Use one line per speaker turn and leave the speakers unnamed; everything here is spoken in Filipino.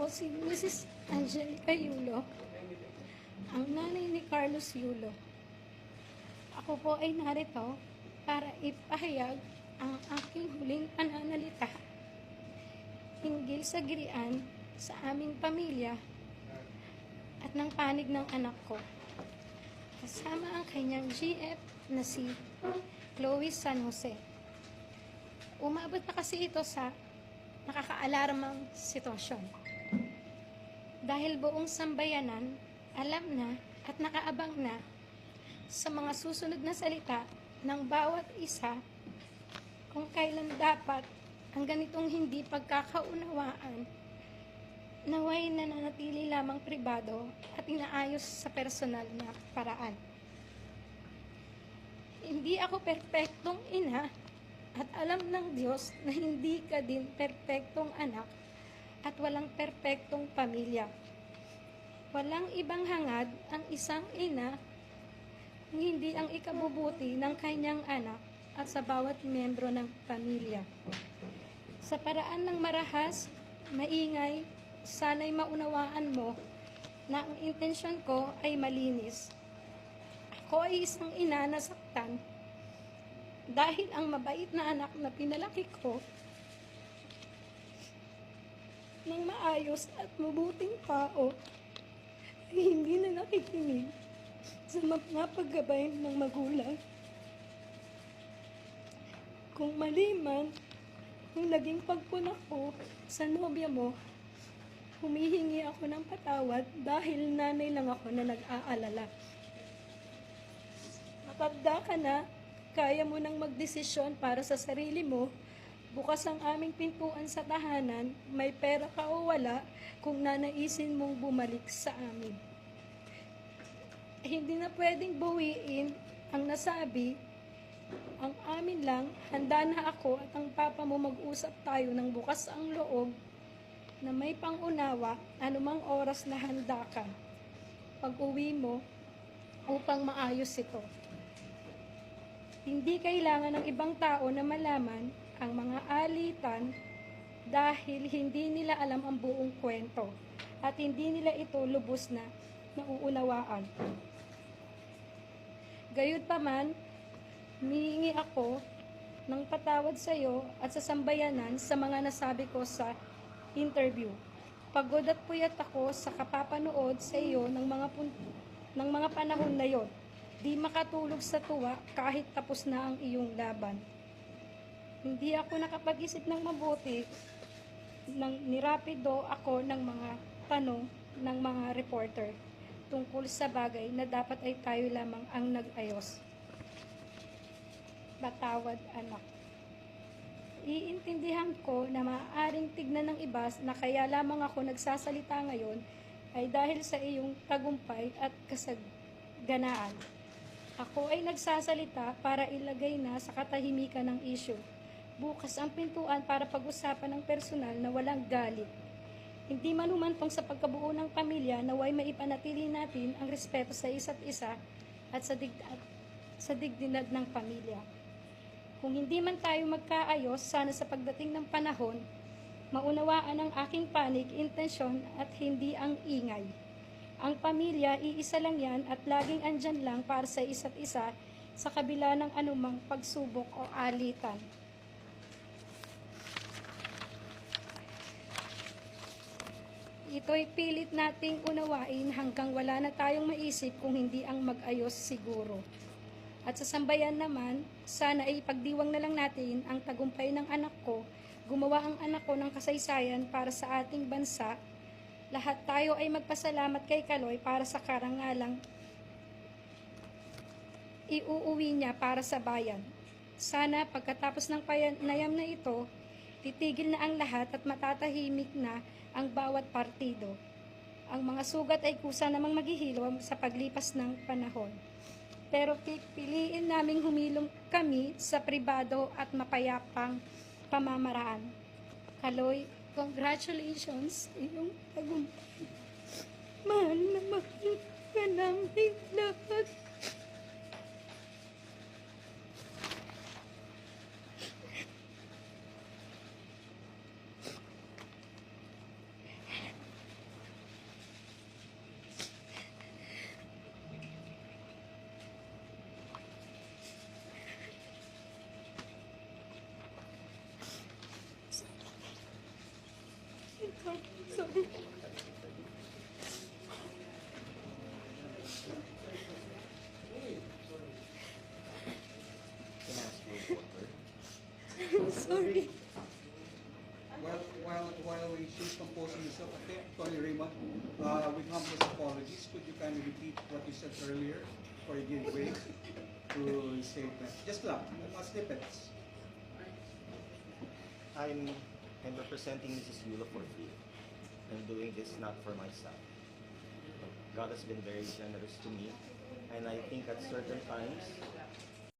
po si Mrs. Angelica Yulo, ang nanay ni Carlos Yulo. Ako po ay narito para ipahayag ang aking huling pananalita hinggil sa girian sa aming pamilya at ng panig ng anak ko. Kasama ang kanyang GF na si Chloe San Jose. Umabot na kasi ito sa nakakaalarmang sitwasyon. Dahil buong sambayanan, alam na at nakaabang na sa mga susunod na salita ng bawat isa kung kailan dapat ang ganitong hindi pagkakaunawaan naway nananatili lamang pribado at inaayos sa personal na paraan. Hindi ako perpektong ina at alam ng Diyos na hindi ka din perpektong anak at walang perpektong pamilya. Walang ibang hangad ang isang ina kung hindi ang ikabubuti ng kanyang anak at sa bawat miyembro ng pamilya. Sa paraan ng marahas, maingay, sana'y maunawaan mo na ang intensyon ko ay malinis. Ako ay isang ina na saktan dahil ang mabait na anak na pinalaki ko ng maayos at mabuting tao ay hindi na nakikinig sa mga paggabay ng magulang. Kung mali man ang naging pagpuna ko sa nobya mo, humihingi ako ng patawad dahil nanay lang ako na nag-aalala. Matanda ka na, kaya mo nang magdesisyon para sa sarili mo. Bukas ang aming pintuan sa tahanan, may pera ka o wala kung nanaisin mong bumalik sa amin. Hindi na pwedeng bawiin ang nasabi. Ang amin lang, handa na ako at ang papa mo mag-usap tayo ng bukas ang loob na may pangunawa anumang oras na handa ka pag-uwi mo upang maayos ito. Hindi kailangan ng ibang tao na malaman ang mga alitan dahil hindi nila alam ang buong kwento at hindi nila ito lubos na nauunawaan. Gayunpaman, humihingi ako ng patawad sa iyo at sa sambayanan sa mga nasabi ko sa interview. Pagod at puyat ako sa kapapanood sa iyo ng mga panahon na yon. Di makatulog sa tuwa kahit tapos na ang iyong laban. Hindi ako nakapag-isip ng mabuti nang nirapido ako ng mga tanong ng mga reporter tungkol sa bagay na dapat ay tayo lamang ang nag-ayos. Patawad, anak. Iintindihan ko na maaaring tignan ng iba na kaya lamang ako nagsasalita ngayon ay dahil sa iyong tagumpay at kasaganaan. Ako ay nagsasalita para ilagay na sa katahimikan ng issue. Bukas ang pintuan para pag-usapan ng personal na walang galit. Hindi man humantong sa pagkabuo ng pamilya naway maipanatili natin ang respeto sa isa't isa at sa dignidad ng pamilya. Kung hindi man tayo magkaayos, sana sa pagdating ng panahon, maunawaan ang aking panig, intensyon at hindi ang ingay. Ang pamilya, iisa lang yan at laging andyan lang para sa isa't isa sa kabila ng anumang pagsubok o alitan. Ito'y pilit nating unawain hanggang wala na tayong maisip kung hindi ang mag-ayos siguro. At sa sambayan naman, sana ay ipagdiwang na lang natin ang tagumpay ng anak ko, gumawa ang anak ko ng kasaysayan para sa ating bansa. Lahat tayo ay magpasalamat kay Kaloy para sa karangalang iuuwi niya para sa bayan. Sana pagkatapos ng panayam na ito, titigil na ang lahat at matatahimik na ang bawat partido. Ang mga sugat ay kusa namang maghihilom sa paglipas ng panahon. Pero pipiliin naming humilom kami sa pribado at mapayapang pamamaraan. Kaloy, congratulations sa iyong tagumpay. Mahal na mahal ka namin lahat. Sorry.
Can I ask for water?
Sorry.
While she's composing herself, I think, Tony Raymond, with humblest apologies, could you kindly repeat what you said earlier before you give way to his statement? Just lang, snippets.
I'm representing Mrs. Yula for free. I'm doing this not for myself. God has been very generous to me, and I think at certain times